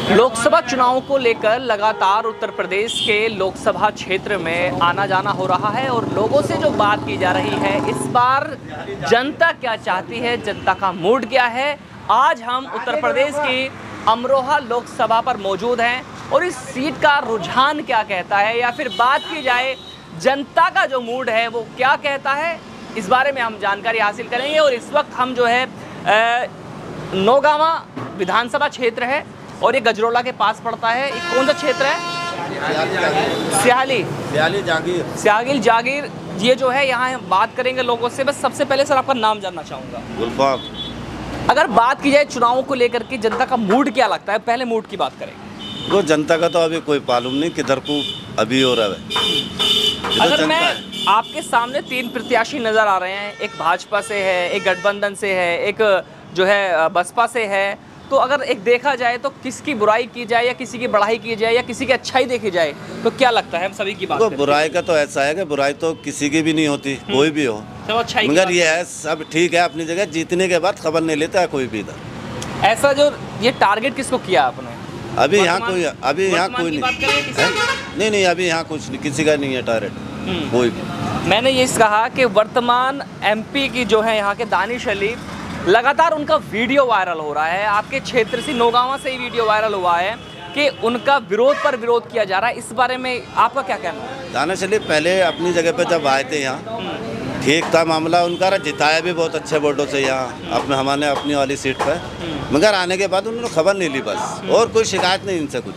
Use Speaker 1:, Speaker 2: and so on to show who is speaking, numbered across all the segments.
Speaker 1: लोकसभा चुनाव को लेकर लगातार उत्तर प्रदेश के लोकसभा क्षेत्र में आना जाना हो रहा है और लोगों से जो बात की जा रही है, इस बार जनता क्या चाहती है, जनता का मूड क्या है। आज हम उत्तर प्रदेश की अमरोहा लोकसभा पर मौजूद हैं और इस सीट का रुझान क्या कहता है, या फिर बात की जाए जनता का जो मूड है वो क्या कहता है, इस बारे में हम जानकारी हासिल करेंगे। और इस वक्त हम जो है नौगावा विधानसभा क्षेत्र है और ये गजरोला के पास पड़ता है। ये कौन सा क्षेत्र है? सियागिल जागीर। ये जो है यहाँ बात करेंगे लोगों से। बस सबसे पहले सर आपका नाम जानना चाहूँगा।
Speaker 2: गुलफाम।
Speaker 1: अगर बात की जाए चुनावों को लेकर के जनता का मूड क्या लगता है, पहले मूड की बात करेंगे।
Speaker 2: वो जनता का तो अभी कोई मालूम नहीं किधर को अभी हो रहा है।
Speaker 1: अगर मैं आपके सामने 3 प्रत्याशी नज़र आ रहे हैं, एक भाजपा से है, एक गठबंधन से है, एक जो है बसपा से है, तो अगर एक देखा जाए तो किसकी बुराई की जाए या किसी की बढ़ाई की जाए या किसी की अच्छाई देखी जाए तो क्या लगता है? हम सभी की बात
Speaker 2: तो बुराई का तो ऐसा है कि बुराई तो किसी की भी नहीं होती, कोई भी हो,
Speaker 1: तो अच्छाई
Speaker 2: मगर ये है सब ठीक है अपनी जगह। जीतने के बाद खबर नहीं लेता है कोई भी इधर।
Speaker 1: ऐसा जो ये टारगेट किसको किया आपने?
Speaker 2: अभी यहाँ कोई नहीं नहीं, अभी यहाँ कुछ नहीं, किसी का नहीं है टारगेट कोई भी।
Speaker 1: मैंने ये कहा कि वर्तमान MP की जो है यहाँ के दानिश अली, लगातार उनका वीडियो वायरल हो रहा है। आपके क्षेत्र से नौगावा से ही वीडियो वायरल हुआ है कि उनका विरोध पर विरोध किया जा रहा है। इस बारे में आपका क्या कहना है?
Speaker 2: दानिश अली पहले अपनी जगह पे जब आए थे यहाँ ठीक था मामला उनका, जिताया भी बहुत अच्छे वोटों से यहाँ अपने हमारे अपनी वाली सीट पर, मगर आने के बाद उन्होंने खबर नहीं ली बस, और कोई शिकायत नहीं इनसे कुछ।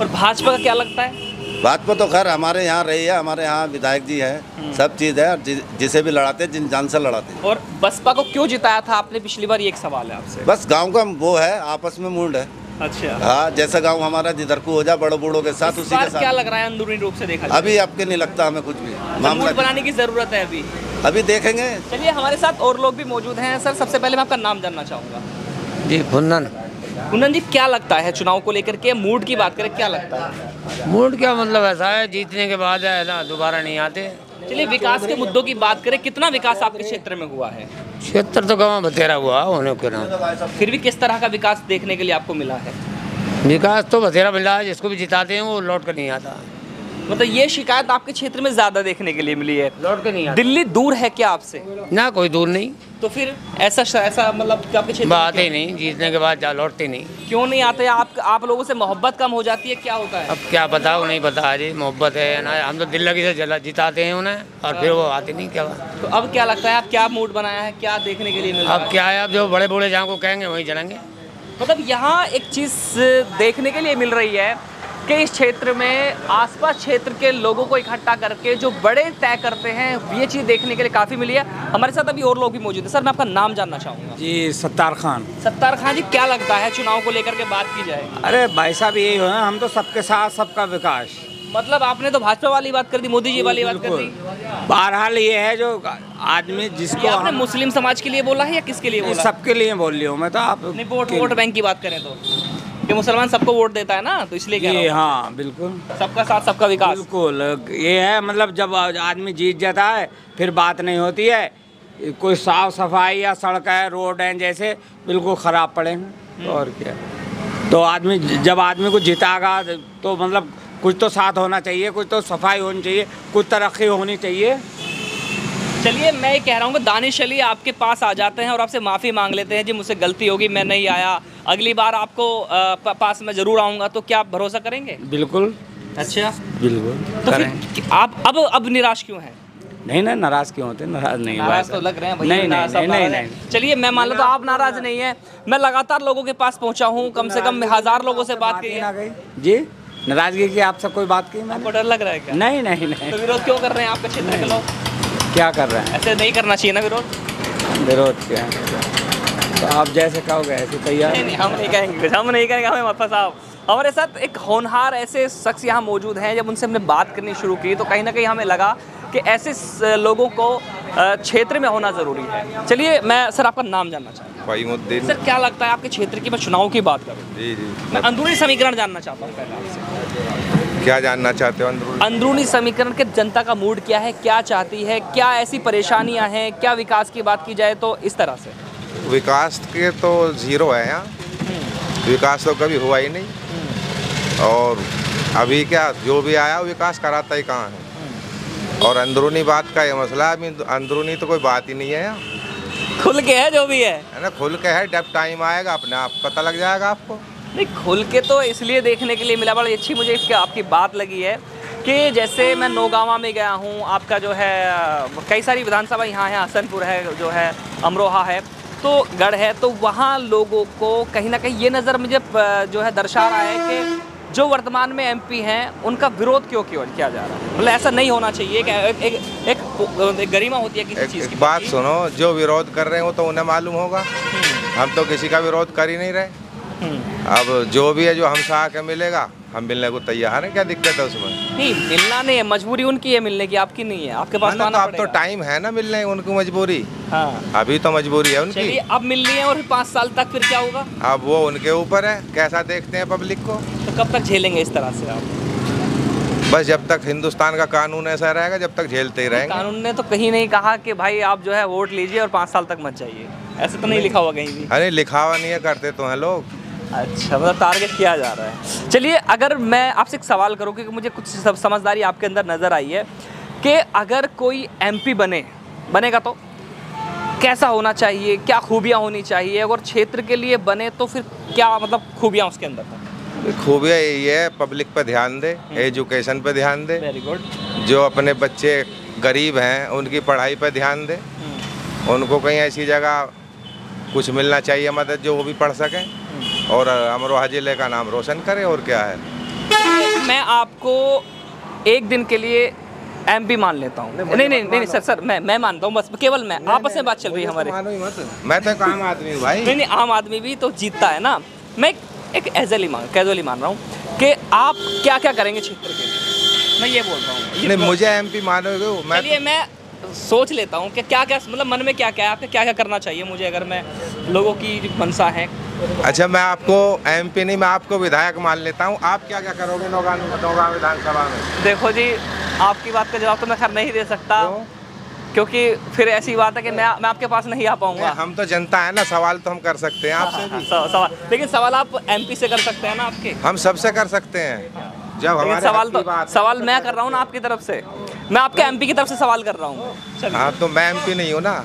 Speaker 1: और भाजपा का क्या लगता है?
Speaker 2: भाजपा तो खैर हमारे यहाँ रही है, हमारे यहाँ विधायक जी है, सब चीज़ है, और जिसे भी लड़ाते जिन जान से लड़ाते।
Speaker 1: और बसपा को क्यों जिताया था आपने पिछली बार? ये एक सवाल है आपसे।
Speaker 2: बस गांव का वो है, आपस में मूड है।
Speaker 1: अच्छा।
Speaker 2: हाँ, जैसा गांव हमारा जिधर को हो जाए बड़ों बूढ़ों के साथ, उसी के साथ।
Speaker 1: क्या लग रहा है अंदरूनी रूप से देखा जाए?
Speaker 2: अभी आपके नहीं लगता हमें कुछ भी मामला
Speaker 1: बनाने की जरूरत है
Speaker 2: अभी देखेंगे।
Speaker 1: चलिए, हमारे साथ और लोग भी मौजूद हैं। सर, सबसे पहले मैं आपका नाम जानना चाहूँगा।
Speaker 3: जी, फुन्नन।
Speaker 1: फुन्नन जी, क्या लगता है चुनाव को लेकर के, मूड की बात करें, क्या लगता है?
Speaker 3: मूड क्या मतलब ऐसा है, जीतने के बाद है ना दोबारा नहीं आते।
Speaker 1: चलिए, विकास के मुद्दों की बात करें, कितना विकास आपके क्षेत्र में हुआ है?
Speaker 3: क्षेत्र तो गाँव बतेरा हुआ होने के नाम,
Speaker 1: फिर भी किस तरह का विकास देखने के लिए आपको मिला है?
Speaker 3: विकास तो बतेरा मिला है, जिसको भी जिताते हैं वो लौट कर नहीं आता।
Speaker 1: मतलब ये शिकायत आपके क्षेत्र में ज्यादा देखने के लिए मिली है,
Speaker 3: लौट कर नहीं आता।
Speaker 1: दिल्ली दूर है क्या आपसे?
Speaker 3: ना, कोई दूर नहीं।
Speaker 1: तो फिर ऐसा मतलब आपके क्षेत्र में
Speaker 3: आते ही नहीं, जीतने के बाद लौटते नहीं।
Speaker 1: क्यों नहीं आते? आप लोगों से मोहब्बत कम हो जाती है, क्या होता है?
Speaker 3: अब क्या पता, वो नहीं पता जी, मोहब्बत है ना। हम तो दिल लगी से जिताते हैं उन्हें और फिर वो आते नहीं। क्या
Speaker 1: तो अब क्या लगता है, आप क्या मूड बनाया है, क्या देखने के लिए मिला?
Speaker 3: अब क्या है, अब जो बड़े बूढ़े जहाँ को कहेंगे वहीं चलेंगे।
Speaker 1: मतलब यहाँ एक चीज़ देखने के लिए मिल रही है कि इस क्षेत्र में आसपास क्षेत्र के लोगों को इकट्ठा करके जो बड़े तय करते हैं, ये चीज़ देखने के लिए काफ़ी मिली है। हमारे साथ अभी और लोग भी मौजूद हैं। सर, मैं आपका नाम जानना चाहूँगा।
Speaker 4: जी, सत्तार खान।
Speaker 1: सत्तार खान जी, क्या लगता है चुनाव को लेकर के बात की जाए?
Speaker 4: अरे भाई साहब, यही हो ना, हम तो सबके साथ सबका विकास।
Speaker 1: मतलब आपने तो भाजपा वाली बात कर दी, मोदी जी वाली बात कर दी।
Speaker 4: बहरहाल ये है जो आदमी जिसको
Speaker 1: आपने मुस्लिम समाज के लिए बोला है या किसके लिए बोला?
Speaker 4: सबके लिए बोल रही हूँ मैं तो। आप
Speaker 1: वोट बैंक की बात करें तो कि मुसलमान सबको वोट देता है ना, तो इसलिए कह रहा हूं।
Speaker 4: हाँ बिल्कुल,
Speaker 1: सबका साथ सबका विकास।
Speaker 4: बिल्कुल ये है, मतलब जब आदमी जीत जाता है फिर बात नहीं होती है। कोई साफ सफाई या सड़क है, रोड है, जैसे बिल्कुल ख़राब पड़े हैं, और क्या। तो आदमी जब आदमी को जितागा तो मतलब कुछ तो साथ होना चाहिए, कुछ तो सफाई होनी चाहिए, कुछ तरक्की होनी चाहिए।
Speaker 1: चलिए, मैं ये कह रहा हूँ कि दानिश अली आपके पास आ जाते हैं और आपसे माफ़ी मांग लेते हैं, जी मुझसे गलती होगी, मैं नहीं आया, अगली बार आपको पास में ज़रूर आऊँगा, तो क्या आप भरोसा करेंगे?
Speaker 4: बिल्कुल।
Speaker 1: अच्छा,
Speaker 4: बिल्कुल।
Speaker 1: तो फिर आप अब निराश क्यों हैं?
Speaker 4: नहीं ना, नाराज़ क्यों होते? नाराज़ नहीं,
Speaker 1: नाराज़ तो लग रहे हैं भैया।
Speaker 4: नहीं।
Speaker 1: चलिए, मैं मान लो तो आप नाराज़ नहीं है। मैं लगातार लोगों के पास पहुँचा हूँ, कम से कम 1000 लोगों से बात की है।
Speaker 4: जी, नाराज़गी की आपसे कोई बात की?
Speaker 1: आपको डर लग रहा है क्या?
Speaker 4: नहीं।
Speaker 1: तो विरोध क्यों कर रहे हैं आपके क्षेत्र के लोग?
Speaker 4: क्या कर रहे हैं?
Speaker 1: ऐसे नहीं करना चाहिए ना विरोध।
Speaker 4: क्या तो आप जैसे कहोगे ऐसे तैयार।
Speaker 1: नहीं, हम नहीं कहेंगे कुछ, हम नहीं कहेंगे, हमें मत फंसाओ। हमारे साथ एक होनहार ऐसे शख्स यहाँ मौजूद हैं। जब उनसे हमने बात करनी शुरू की तो कहीं ना कहीं हमें लगा कि ऐसे लोगों को क्षेत्र में होना ज़रूरी है। चलिए, मैं सर आपका नाम जानना चाहूँगा।
Speaker 2: फ़हीमुद्दीन।
Speaker 1: सर, क्या लगता है आपके क्षेत्र की, मैं चुनाव की बात करूँ?
Speaker 2: जी।
Speaker 1: मैं अंदरूनी समीकरण जानना चाहता हूँ पहले आपसे।
Speaker 2: क्या जानना चाहते हो?
Speaker 1: अंदरूनी समीकरण के जनता का मूड क्या है, क्या चाहती है, क्या ऐसी परेशानियां हैं, क्या विकास की बात की जाए तो इस तरह से?
Speaker 5: विकास के तो जीरो है यहाँ। विकास तो कभी हुआ ही नहीं। और अभी क्या जो भी आया वो विकास कराता ही कहाँ है। और अंदरूनी बात का ये मसला है, अभी अंदरूनी तो कोई बात ही नहीं है यहाँ।
Speaker 1: खुल के है जो भी है
Speaker 5: ना, खुल के है, जब टाइम आएगा अपने आप पता लग जाएगा आपको।
Speaker 1: नहीं, खुल के तो इसलिए देखने के लिए मिला। बड़ी अच्छी मुझे आपकी बात लगी है कि जैसे मैं नौगांवा में गया हूँ, आपका जो है कई सारी विधानसभा यहाँ है, हसनपुर है, जो है अमरोहा है, तो गढ़ है, तो वहाँ लोगों को कहीं ना कहीं ये नज़र मुझे जो है दर्शा रहा है कि जो वर्तमान में एमपी हैं उनका विरोध क्यों किया जा रहा है। मतलब ऐसा नहीं होना चाहिए। एक गरिमा होती है किसी चीज़ की।
Speaker 5: बात सुनो, जो विरोध कर रहे हैं वो तो उन्हें मालूम होगा, हम तो किसी का विरोध कर ही नहीं रहे। अब जो भी है, जो हमसे आके मिलेगा, हम मिलने को तैयार हैं। क्या दिक्कत है उसमें?
Speaker 1: नहीं, मिलना नहीं है, मजबूरी उनकी है मिलने की, आपकी नहीं है। आपके पास तो आना
Speaker 5: अब तो टाइम है ना मिलने, उनकी मजबूरी।
Speaker 1: हाँ,
Speaker 5: अभी तो मजबूरी है उनकी।
Speaker 1: चलिए, अब मिल लिए और 5 साल तक फिर क्या होगा?
Speaker 5: अब वो उनके ऊपर है, कैसा देखते हैं पब्लिक को।
Speaker 1: तो कब तक झेलेंगे इस तरह से आप?
Speaker 5: बस जब तक हिंदुस्तान का कानून ऐसा रहेगा, जब तक झेलते ही रहेंगे।
Speaker 1: कानून ने तो कहीं नहीं कहा कि भाई आप जो है वोट लीजिए और 5 साल तक मत जाइए, ऐसा तो नहीं लिखा हुआ कहीं भी।
Speaker 5: अरे लिखा हुआ नहीं है, करते तो हैं लोग।
Speaker 1: अच्छा, मतलब टारगेट किया जा रहा है। चलिए, अगर मैं आपसे एक सवाल करूं, क्योंकि मुझे कुछ समझदारी आपके अंदर नज़र आई है कि अगर कोई एमपी बनेगा तो कैसा होना चाहिए, क्या खूबियां होनी चाहिए, अगर क्षेत्र के लिए बने तो फिर क्या मतलब खूबियां उसके अंदर?
Speaker 5: खूबियाँ यही है, पब्लिक पे ध्यान दे, एजुकेशन पे ध्यान दे,
Speaker 1: वेरी गुड।
Speaker 5: जो अपने बच्चे गरीब हैं उनकी पढ़ाई पे ध्यान दे, उनको कहीं ऐसी जगह कुछ मिलना चाहिए मदद जो वो भी पढ़ सकें, और अमरोहा जिले का नाम रोशन करे। और क्या है,
Speaker 1: मैं आपको एक दिन के लिए एमपी मान लेता हूँ। नहीं सर, मैं मानता हूँ, बस केवल मैं, आपस में बात चल रही है हमारे।
Speaker 5: मैं तो एक आम आदमी हूँ भाई।
Speaker 1: नहीं, आम आदमी भी तो जीतता है ना। मैं एक कैजुअली मान रहा हूँ कि आप क्या क्या करेंगे क्षेत्र के लिए, मैं ये बोल रहा हूँ।
Speaker 5: नहीं, मुझे एमपी मानोगे?
Speaker 1: चलिए, मैं सोच लेता हूँ कि क्या क्या मतलब मन में क्या क्या है आपके, क्या क्या करना चाहिए मुझे, अगर मैं लोगों की मनसा है।
Speaker 5: अच्छा, मैं आपको एमपी नहीं, मैं आपको विधायक मान लेता हूँ। आप क्या क्या करोगे नौगांव विधानसभा में?
Speaker 1: देखो जी, आपकी बात का जवाब तो मैं खैर नहीं दे सकता, क्योंकि फिर ऐसी बात है कि मैं आपके पास नहीं आ पाऊंगा।
Speaker 5: हम तो जनता है ना, सवाल तो हम कर सकते हैं आपसे भी।
Speaker 1: सवाल, लेकिन सवाल आप एमपी से कर सकते हैं ना आपके।
Speaker 5: हम सबसे कर सकते हैं, जब हमारे
Speaker 1: सवाल मैं कर रहा हूँ ना आपकी तरफ से, मैं आपके एमपी की तरफ से सवाल कर रहा हूँ।
Speaker 5: हाँ, तो मैं एमपी नहीं हूँ ना।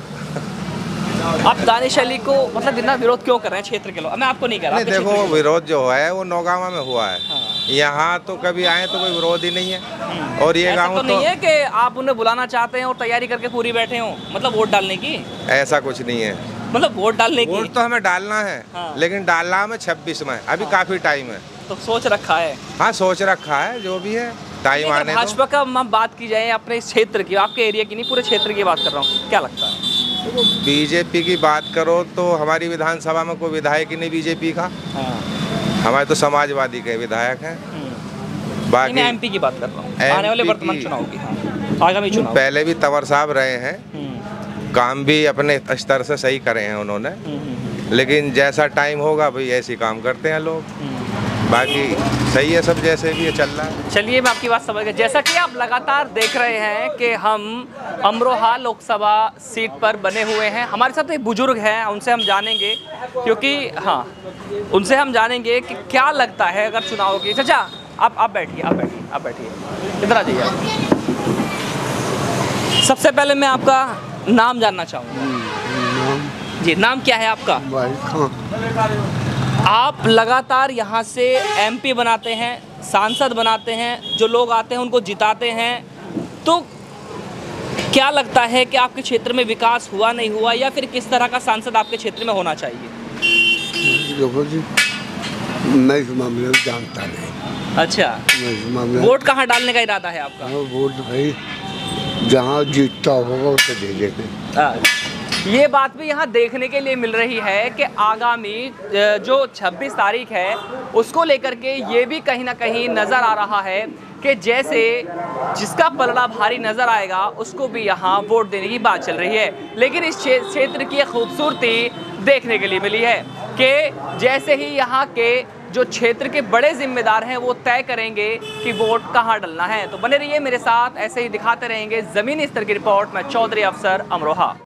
Speaker 1: आप दानिश अली को मतलब इतना विरोध क्यों कर रहे हैं क्षेत्र के लोग? मैं आपको नहीं कर रहा।
Speaker 5: नहीं, देखो, विरोध जो है वो नौगांवा में हुआ है। यहाँ तो कभी आए तो कोई विरोध ही नहीं है। और ये गाँव
Speaker 1: तो नहीं है कि आप उन्हें बुलाना चाहते हैं और तैयारी करके पूरी बैठे हो, मतलब वोट डालने की?
Speaker 5: ऐसा कुछ नहीं है,
Speaker 1: मतलब वोट डालने की।
Speaker 5: वोट तो हमें डालना है, लेकिन डालना हमें 26 में, अभी काफी टाइम है।
Speaker 1: तो सोच रखा है?
Speaker 5: हाँ, सोच रखा है, जो भी है टाइम आने दो।
Speaker 1: भाजपा का बात की जाए अपने इस क्षेत्र की, आपके एरिया की नहीं, पूरे क्षेत्र की बात कर रहा हूँ, क्या लगता है?
Speaker 5: बीजेपी की बात करो तो हमारी विधानसभा में कोई विधायक ही नहीं बीजेपी का। हमारे तो समाजवादी के विधायक हैं। बाकी
Speaker 1: मैं एमपी की बात कर रहा हूँ, आने वाले वर्तमान चुनाव की, आगामी चुनाव।
Speaker 5: पहले भी तंवर साहब रहे हैं, काम भी अपने स्तर से सही करे हैं उन्होंने, लेकिन जैसा टाइम होगा भाई ऐसे काम करते हैं लोग। बाकी सही है सब, जैसे भी ये चल रहा है।
Speaker 1: चलिए, मैं आपकी बात समझ गया। जैसा कि आप लगातार देख रहे हैं कि हम अमरोहा लोकसभा सीट पर बने हुए हैं, हमारे साथ एक बुजुर्ग हैं, उनसे हम जानेंगे, क्योंकि उनसे हम जानेंगे कि क्या लगता है अगर चुनाव की। चाचा, आप बैठिए, इधर आ जाइए। सबसे पहले मैं आपका नाम जानना चाहूँगा। जी, नाम क्या है आपका? आप लगातार यहाँ से एमपी बनाते हैं, सांसद बनाते हैं, जो लोग आते हैं उनको जिताते हैं, तो क्या लगता है कि आपके क्षेत्र में विकास हुआ नहीं हुआ, या फिर किस तरह का सांसद आपके क्षेत्र में होना चाहिए?
Speaker 6: देखो जी, मैं इस मामले में जानता नहीं।
Speaker 1: अच्छा, वोट कहाँ डालने का इरादा है आपका?
Speaker 6: वोट भाई जहाँ जीतता होगा उसे दे देंगे।
Speaker 1: ये बात भी यहाँ देखने के लिए मिल रही है कि आगामी जो 26 तारीख है उसको लेकर के ये भी कहीं ना कहीं नज़र आ रहा है कि जैसे जिसका पलड़ा भारी नज़र आएगा उसको भी यहाँ वोट देने की बात चल रही है। लेकिन इस क्षेत्र की खूबसूरती देखने के लिए मिली है कि जैसे ही यहाँ के जो क्षेत्र के बड़े जिम्मेदार हैं वो तय करेंगे कि वोट कहाँ डलना है। तो बने रहिए मेरे साथ, ऐसे ही दिखाते रहेंगे ज़मीनी स्तर की रिपोर्ट। मैं चौधरी अफसर, अमरोहा।